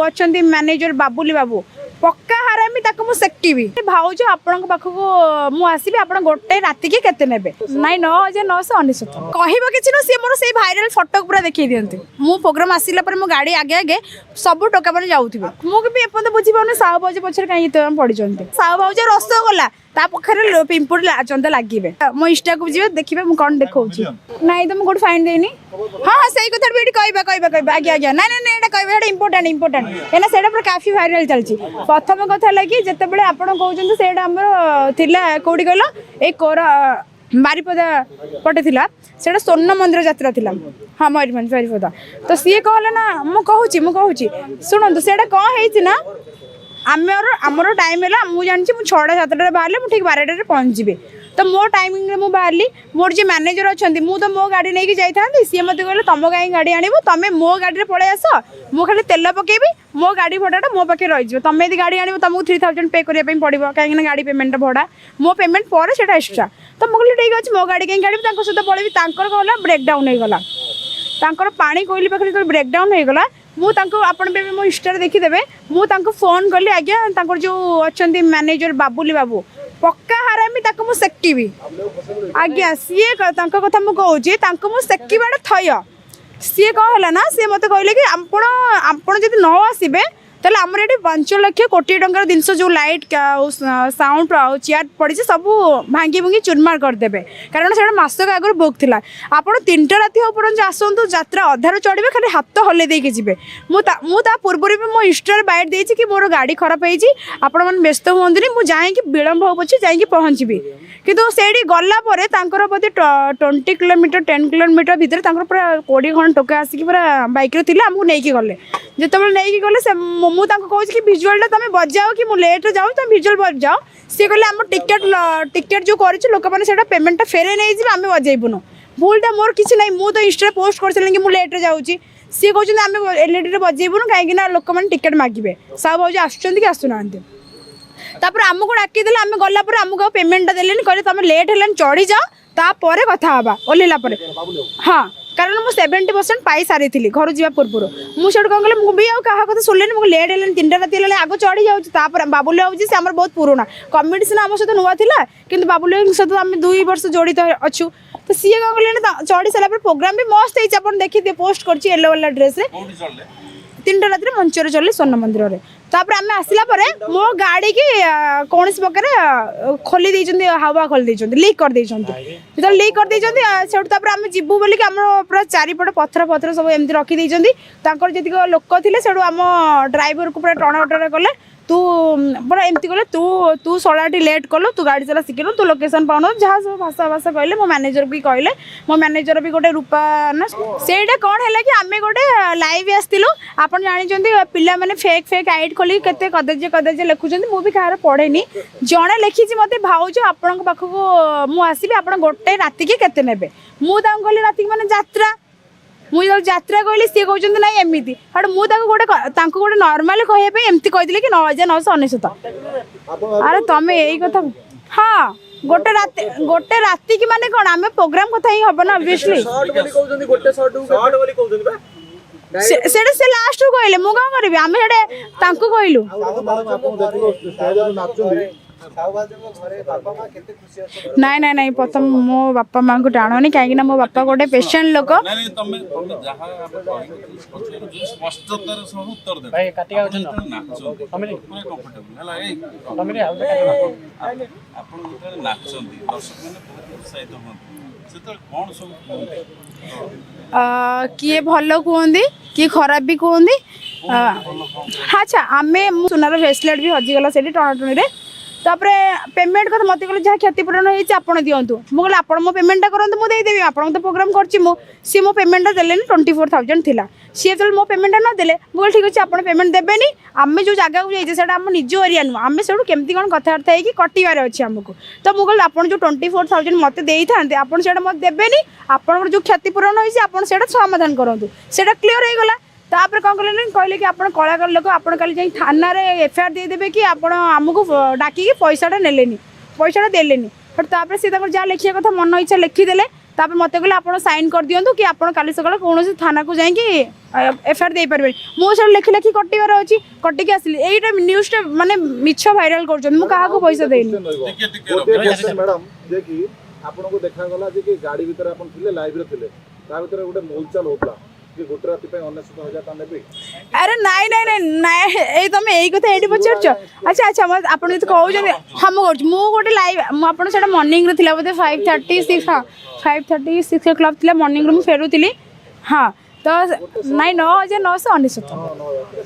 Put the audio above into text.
अच्छा मैनेजर बाबुली बाबू पक्का हरामी ताको सेक्टिवी भाज आपण पाखक मुझे आप गोटे राति की केते नेबे नाई 9,999 कहब कि सी मोर से भाइराल फोटो पूरा देखिए दिखती मु प्रोग्राम आसला मो गाड़ी आगे आगे सब टोका मैंने जाऊे मुझे एपन बुझीपार साहू भाज पछे कहीं पड़ी साहू भाज रसगोला पाखे पिंपुड़ चंदा लगे मो इंस्टा को जी देखिए मुझे कौन देखा ना तो मुझे फाइन देनी हाँ हाँ सही कथा भी कह आगे आगे ना ना ना कह इंपोर्टाट इंपोर्टाट कहीं से काफी भाइराल चलती प्रथम कथा लगी जिते आप कहते से कौटी कहल ये कोर बारीपदा पटे थिला सेटा स्वर्ण मंदिर यात्रा थिला हाँ मयूरभंज बारीपदा तो सी कहले ना मुझे शुणु से कौन है आमर टाइम है मुझे जानी मुझे 6टा 7टा बाहर मुझे ठीक 12टा पहुँचे तो मो टाइमिंग में बाहरी मोर जो मैनेजर अच्छा मुझे मो गाड़ी नहीं जाती सी मत कहले तुम कहीं गाड़ी आणव तुम मो गाड़ी में पलि आस मुझे खाली तेल पकेबी मो गाड़ी भड़ाटा मो पाखे रही तुम यदि गाड़ी आणव तुमको 3,000 पे करने पड़ो कहीं गाड़ी पेमेंट भड़ा मो पेमेंट पर से एक्सट्रा तो मुझे ठीक अच्छे मो गाड़ी कहीं गाड़ी सहित पलि कौन ब्रेकडाउन होगा पानी कोईली पाखे जो ब्रेकडाउन होगा मुझे मो इंस्टा देखीदे मुझे फोन कली आज्ञा जो अच्छा मैनेजर बाबुली बाबू पक्का हरामी ताको सेक्टिवी आज्ञा सी कथा मुझे कहूँ सेकिबाटा थय सी कौन है ना सी मत कहले कि आपण जब न आसबे ताले आमर ये 5 लाख कोटी टंकार जिनस जो लाइट साउंड चेयर पड़ी सब भांगी भुंगी चुरमार करदे कारण से मासक आगर बुक था आपड़ 3टा राति हो पर्यंत आसतु यात्रा अधार चढ़े खाली हाथ हल्ले देके जी मुझे पूर्व भी मो इंस्टा बैट देती कि मोर गाड़ी खराब होती आपण मैंने व्यस्त हूँ मुझे जाकि विलम्ब हो पचे जाकि पहुँची कितु से गलापर बोधे 20 किलोमीटर 10 किलोमीटर भितर पूरा 20 खंड टोका आसिक पूरा बैक रे आमको नहीं गले जिते नहीं गले मुझे कहूँ कि भिजुआलटा तुम बजाओ कि मुझे लेट्रे जाऊँ तुम भिजुआल बजाओ सी कहले आम टिकेट जो कर लोक मैंने पेमेंटा फेरे नहीं जी आम बजेबुन भूलटा मोर किसी ना मुझे तो इंस्टा पोस्ट कर सारे कि मुझे लेट्रे जाऊँगी सी कहते आम एलईडी बजेबुन कहीं टिकेट मागे साहू भाज आसुँच कि आसुना तापर आमको डाकिदे आम गलापर आमको पेमेंटा देलेनि कहले तुम लेट है चढ़ी जाओ तापर कथा हाँ ओल्ला हाँ कारण मुझे 70% पाई सारी थी घर जा पूर्व मुझे कौन कह मुझे क्या कथा शुणिले मुझे लेट है 3टा राति आग चढ़ी जाऊँगी बाबुल बाबू से आम बहुत पुराना कमिटी सीना आम सहित नुआ था कि बाबुल सहित आम 2 वर्ष जड़ित अच्छु तो सी कौन कह चढ़ी सारापर प्रोग्राम भी मस्त है आप देखिए पोस्ट कर येलो वाला ड्रेस 3टा राति मंचर चले स्वर्ण मंदिर में तापर आम आसला मो गाड़ी की कौन प्रकार खोली देइछन्ति हवा खोली देइछन्ति लीक कर देइछन्ति जो लीक कर देइछन्ति सेठ तापर आम जिबु बोली कि आम पूरा चारिपट पत्थर सब एमती रखी देइछन्ति तांकर जतिक लोक थिले सेठू आम ड्राइवर को पूरा टणाउटा कले तू पूरा एमती कले तू सलाटी लेट कलु तू गाड़ी चला शिखिनु तू लोकेशन पाउन जहाँ सब भाषा भाषा कहले मो मैनेजर भी कहले मो मैनेजर भी गोटे रूपा ना सेटा कौन है कि आम गोटे लाइव आसलु आप जानते पिला मैंने फेक आईडी खोल के कदजे लिखुं मुझे कहार पढ़ेनी जड़े लिखी मत भाज आपण पाखक मुझे आसबि आप गोटे राति की केते नेबे मुझे कहली राति मैंने यात्रा मुझे यात्रा कहली सी कहते ना एमती हाँ मुझे गोटे नॉर्मल कहवाई एमती कही कि 9,999 अरे तुम यही कथा हाँ गोटे राति की माने कौन आम प्रोग्राम कथा ही हम ना ऑब्वियसली से लास्ट कहले मुझे कौन करी आम कहलु नाई नाई नाई प्रथम मो बापा माँ को टाणी कहीं मो बापा गोटे पेशेंट लोक किए भल कहते किए खराब भी कहते अच्छा आम सुनार ब्रेसलेट भी हजिगला से टणाटणी तापर पेमेंट कथा मत कहले जहाँ क्षतिपूरण होती आपड़ दिंतु मुझे आप मो पेमेंटा करूँ मुझे देदेवी आपको तो प्रोग्राम सी मो पेमेंटा देले 24,000 थी सी जो मो पेमेंटा न देले मुझे ठीक अच्छे आप पेमेंट देवेनि आम जो जगह को जाइए से आम निज एरिया नुह आम से केमती कौन कथबार्ता है कटार अच्छे आमको तो मुझे आप जो 24,000 मत देते आप मत देवेनि आप जो क्षतिपूरण होती आप समाधान करूँ से क्लीयर हो गला तापर कौन कहले कि आप कलाकार लोक आप कल थाना एफआईआर देदेवे कि आप आमको डाकिकी पैसाटा नेलेनि पैसाटा देलेनि तापर सी जहाँ लिखा कथा मन इच्छा लिखिदेले तापर मत कहले आप साइन कर दिंतु कि आप काली सकाल कौन थाना को जाकि एफआईआर दे पारे मुझे लिखि लिखि कटिबार अच्छी कटिकी आसली यहीटा न्यूज़टा माने मिछ भाइराल कर क्या पैसा देनी मैडम जे कि आपनको देखा गला जे कि गाड़ी भीतर आपन थिले लाइव रे थिले ता भीतर गोटे मोलचाल होतला कि गोटे राति पे 19,000 ता नेबे अरे नाई नाई नाई नाई ए तुम यही कथा एठी पचारछ अच्छा अच्छा मैं आपन जति कहउ जे हम कर मु गोटे लाइव मु आपन सेटा मॉर्निंग रे थिला बोते 5:36 हां 5:36 क्लब थिला मॉर्निंग रे मु फेरुतिली हां तो नाई 9,999